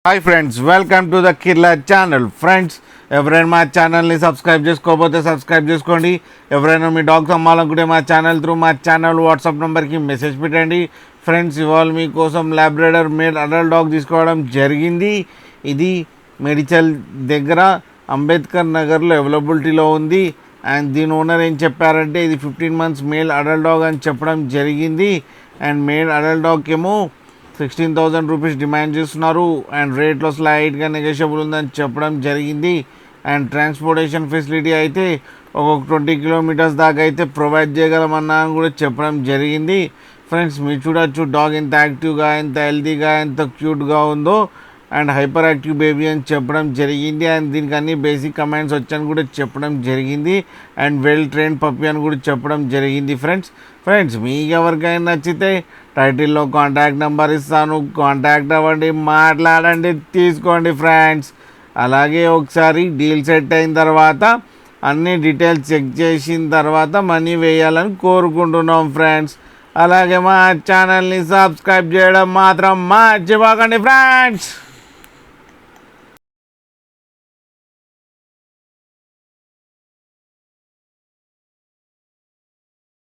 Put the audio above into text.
Hi friends, welcome to the Kirla channel. Friends, ఎవరైనా మా ఛానల్ని సబ్స్క్రైబ్ చేసుకోకపోతే సబ్స్క్రైబ్ చేసుకోండి. ఎవరైనా మీ డాగ్స్ అమ్మాలనుకుంటే మా ఛానల్ వాట్సాప్ నెంబర్కి మెసేజ్ పెట్టండి. ఫ్రెండ్స్, ఇవాళ మీకోసం లాబ్రాడర్ మేల్ అడల్ట్ డాగ్ తీసుకోవడం జరిగింది. ఇది మెడిచల్ దగ్గర అంబేద్కర్ నగర్లో అవైలబిలిటీలో ఉంది. అండ్ దీని ఓనర్ ఏం చెప్పారంటే ఇది 15 months మేల్ అడల్ట్ డాగ్ అని చెప్పడం జరిగింది. అండ్ మేల్ అడల్ట్ డాగ్కి ఏమో 16,000 రూపీస్ డిమాండ్ చేస్తున్నారు. అండ్ రేట్లో స్లైట్గా నెగోషియబుల్ ఉందని చెప్పడం జరిగింది. అండ్ ట్రాన్స్పోర్టేషన్ ఫెసిలిటీ అయితే ఒక 20 kilometers దాకా అయితే ప్రొవైడ్ చేయగలమన్నా అని కూడా చెప్పడం జరిగింది. ఫ్రెండ్స్, మీరు చూడొచ్చు డాగ్ ఎంత యాక్టివ్గా, ఎంత హెల్తీగా, ఎంత క్యూట్గా ఉందో. అండ్ హైపర్ యాక్టివ్ బేబీ అని చెప్పడం జరిగింది. అండ్ దీనికి అన్ని బేసిక్ కమాండ్స్ వచ్చని కూడా చెప్పడం జరిగింది. అండ్ వెల్ ట్రైన్ పప్పీ అని కూడా చెప్పడం జరిగింది. ఫ్రెండ్స్, మీకు ఎవరికైనా నచ్చితే టైటిల్లో కాంటాక్ట్ నెంబర్ ఇస్తాను, కాంటాక్ట్ అవ్వండి, మాట్లాడండి, తీసుకోండి ఫ్రెండ్స్. అలాగే ఒకసారి డీల్ సెట్ అయిన తర్వాత అన్ని డీటెయిల్స్ చెక్ చేసిన తర్వాత మనీ వేయాలని కోరుకుంటున్నాం ఫ్రెండ్స్. అలాగే మా ఛానల్ని సబ్స్క్రైబ్ చేయడం మాత్రం మర్చిపోకండి ఫ్రెండ్స్.